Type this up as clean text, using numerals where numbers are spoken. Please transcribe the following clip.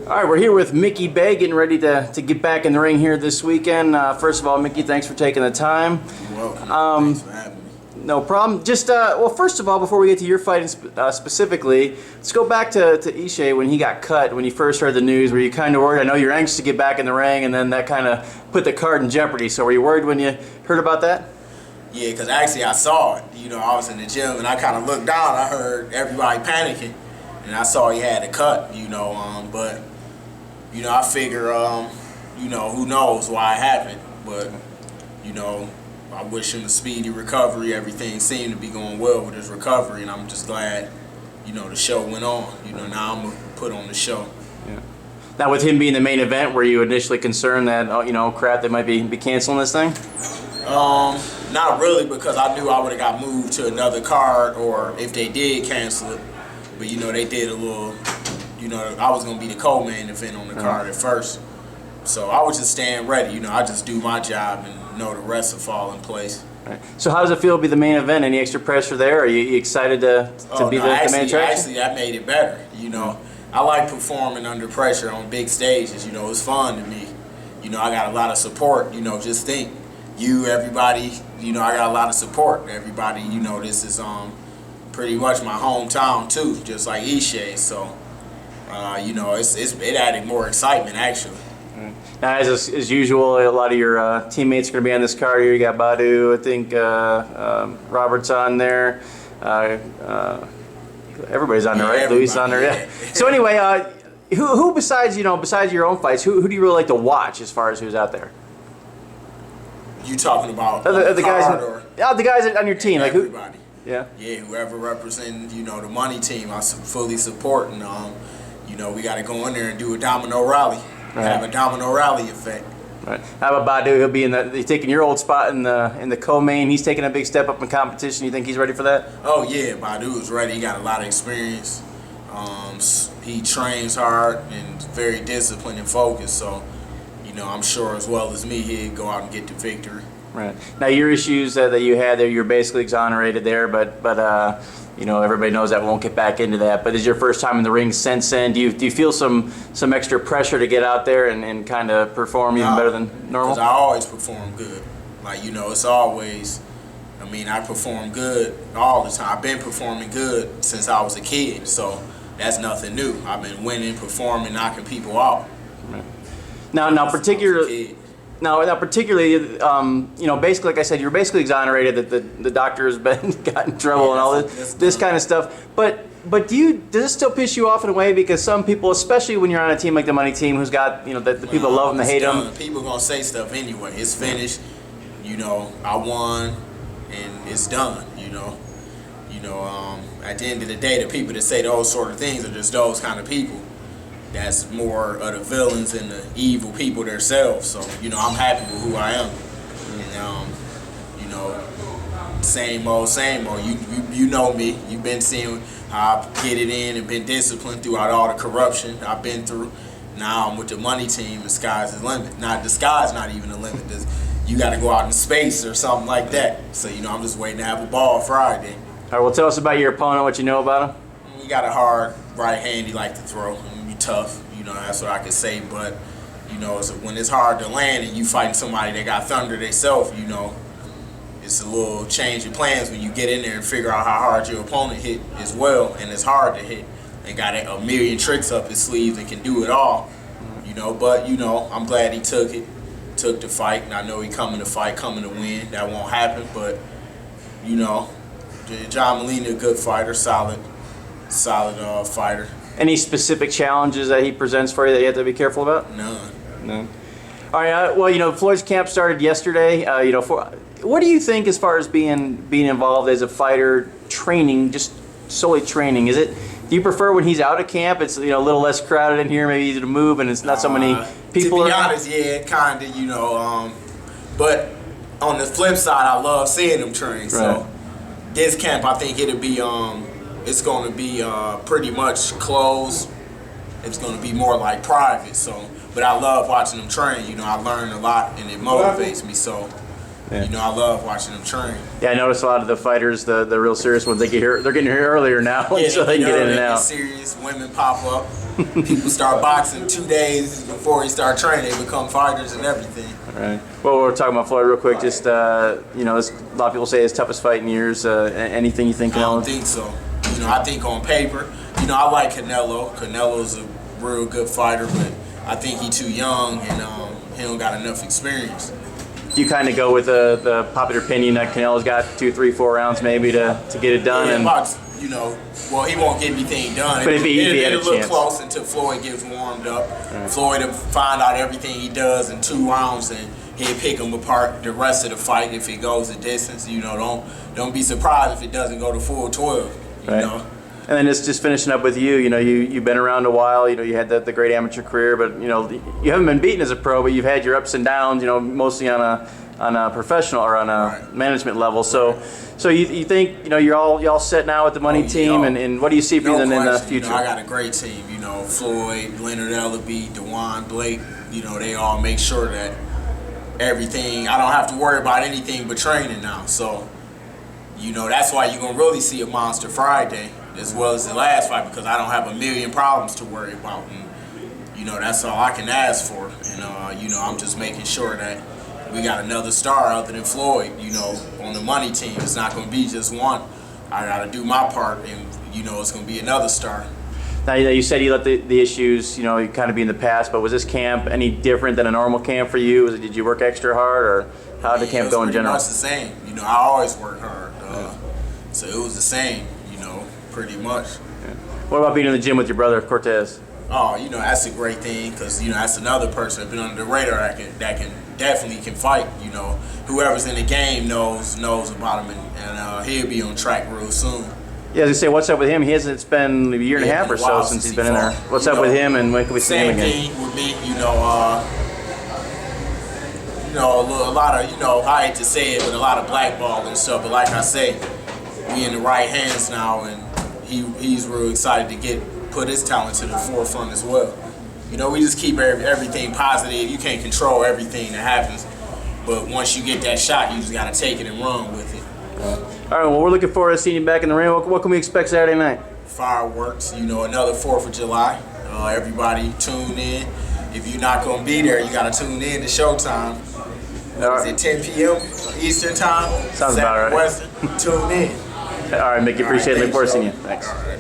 All right, we're here with Mickey Bay, getting ready to get back in the ring here this weekend. First of all, Mickey, thanks for taking the time. You're welcome. Thanks for having me. No problem. Just, well, first of all, before we get to your fight specifically, let's go back to Ishe when he got cut, when you first heard the news. Were you kind of worried? I know you're anxious to get back in the ring, and then that kind of put the card in jeopardy. So were you worried when you heard about that? Yeah, because actually I saw it. You know, I was in the gym, and I kind of looked down. I heard everybody panicking, and I saw he had a cut, you know, but... You know, I figure, you know, who knows why it happened, but, you know, I wish him a speedy recovery. Everything seemed to be going well with his recovery, and I'm just glad, you know, the show went on. You know, now I'm going to put on the show. Yeah. Now, with him being the main event, were you initially concerned that, oh, you know, crap, they might be canceling this thing? Not really, because I knew I would have got moved to another card, or if they did cancel it. But, you know, they did a little... You know, I was going to be the co-main event on the card at first. So I was just staying ready. You know, I just do my job and know the rest will fall in place. Right. So how does it feel to be the main event? Any extra pressure there? Are you excited to be the main attraction? Actually, that made it better. You know, I like performing under pressure on big stages. You know, it's fun to me. You know, I got a lot of support. You know, just think, everybody, you know, I got a lot of support. Everybody, you know, this is pretty much my hometown too, just like Ishe. So... you know, it added more excitement, actually. Now, as usual, a lot of your teammates are going to be on this card here. You got Badu, I think Robert's on there. Everybody's on there, right? Luis on there, yeah. So anyway, who besides your own fights, who do you really like to watch as far as who's out there? You talking about the guys? The guys on your team, like everybody. Yeah. Yeah, whoever representing, you know, the money team, I fully support, and you know, we got to go in there and do a domino rally, have a domino rally effect. Right. How about Badu? He'll be he's taking your old spot in the co-main. He's taking a big step up in competition. You think he's ready for that? Oh yeah, Badu is ready. He got a lot of experience. He trains hard and very disciplined and focused. So, you know, I'm sure as well as me, he'd go out and get the victory. Right. Now, your issues that you had there, you're basically exonerated there, but you know, everybody knows that. We won't get back into that. But is your first time in the ring since then? Do you feel some extra pressure to get out there and kind of perform even better than normal? Because I always perform good. Like, you know, it's always, I mean, I perform good all the time. I've been performing good since I was a kid, so that's nothing new. I've been winning, performing, knocking people out. Right. Now, particularly, you know, basically, like I said, you're basically exonerated. That the doctor has got in trouble and all this kind of stuff. But does it still piss you off in a way? Because some people, especially when you're on a team like the money team, who's got, you know, the people love them, they hate them. People gonna say stuff anyway. It's finished. You know, I won, and it's done. You know, at the end of the day, the people that say those sort of things are just those kind of people. That's more of the villains and the evil people themselves. So, you know, I'm happy with who I am. And, you know, same old. You know me. You've been seeing how I get it in and been disciplined throughout all the corruption I've been through. Now I'm with the money team. The sky's the limit. The sky's not even the limit. You got to go out in space or something like that. So, you know, I'm just waiting to have a ball Friday. All right, well, tell us about your opponent, what you know about him. He got a hard right hand he like to throw. Tough, you know, that's what I could say. But, you know, when it's hard to land and you fighting somebody that got thunder themselves, you know, it's a little change of plans when you get in there and figure out how hard your opponent hit as well. And it's hard to hit and got a million tricks up his sleeves and can do it all, you know. But, you know, I'm glad he took the fight, and I know he coming to fight, coming to win. That won't happen, but, you know, John Molina, a good fighter, solid fighter. Any specific challenges that he presents for you that you have to be careful about? None. All right. Well, you know, Floyd's camp started yesterday. You know, what do you think as far as being involved as a fighter, training, just solely training? Do you prefer when he's out of camp? It's, you know, a little less crowded in here, maybe easy to move, and it's not so many people. To be honest, yeah, kind of. You know, but on the flip side, I love seeing him train. Right. So this camp, I think it'll be it's going to be pretty much closed. It's going to be more like private. So, but I love watching them train. You know, I learn a lot, and it motivates me. So, yeah. You know, I love watching them train. Yeah, I noticed a lot of the fighters, the real serious ones, they're getting here earlier now, yeah, so they can get in and out. Serious women pop up. People start boxing 2 days before he start training. They become fighters and everything. All right. Well, we're talking about Floyd real quick. Just you know, a lot of people say his toughest fight in years. Anything you think? I don't think so. You know, I think on paper, you know, I like Canelo. Canelo's a real good fighter, but I think he's too young and he don't got enough experience. Do you kind of go with the popular opinion that Canelo's got 2, 3, 4 rounds maybe to get it done? Yeah, and about, you know, well, he won't get anything done. But if he had a it'll look chance. close until Floyd gets warmed up. Right. Floyd will find out everything he does in 2 rounds, and he'll pick him apart the rest of the fight if it goes the distance. You know, don't be surprised if it doesn't go to full 12. You Right. know. And then just finishing up with you, you know, you've been around a while. You know, you had the great amateur career, but you know, you haven't been beaten as a pro, but you've had your ups and downs. You know, mostly on a professional or on a Right. management level. So you think, you know, y'all set now with the money team, and what do you see for them in the future? You know, I got a great team. You know, Floyd, Leonard Ellaby, Dewan Blake. You know, they all make sure that everything. I don't have to worry about anything but training now. So, you know, that's why you're gonna really see a Monster Friday as well as the last fight, because I don't have a million problems to worry about, and you know, that's all I can ask for. And you know, I'm just making sure that we got another star other than Floyd, you know, on the money team. It's not going to be just one. I got to do my part, and, you know, it's going to be another star. Now, you said you let the issues, you know, kind of be in the past, but was this camp any different than a normal camp for you? Did you work extra hard, or how did the camp go in general? It was pretty much the same. You know, I always work hard. So it was the same, you know, pretty much. Yeah. What about being in the gym with your brother, Cortez? Oh, you know, that's a great thing, because, you know, that's another person that's been under the radar that can definitely can fight. You know, whoever's in the game knows about him, and he'll be on track real soon. Yeah, as I say, what's up with him? It's been a year and a half or so since he's been in there. What's up with him, and when can we see him again? Same thing with me, you know, a lot of, you know, I hate to say it, but a lot of blackball and stuff, but like I say, we in the right hands now, and he's real excited to put his talent to the forefront as well. You know, we just keep everything positive. You can't control everything that happens, but once you get that shot, you just got to take it and run with it. All right, well, we're looking forward to seeing you back in the ring. What can we expect Saturday night? Fireworks, you know, another 4th of July. Everybody tune in. If you're not going to be there, you got to tune in to Showtime. Is it 10 p.m. Eastern Time? Sounds about right. Western. Tune in. All right, Mickey, appreciate it. Look forward to seeing you. Thanks. Thanks. All right.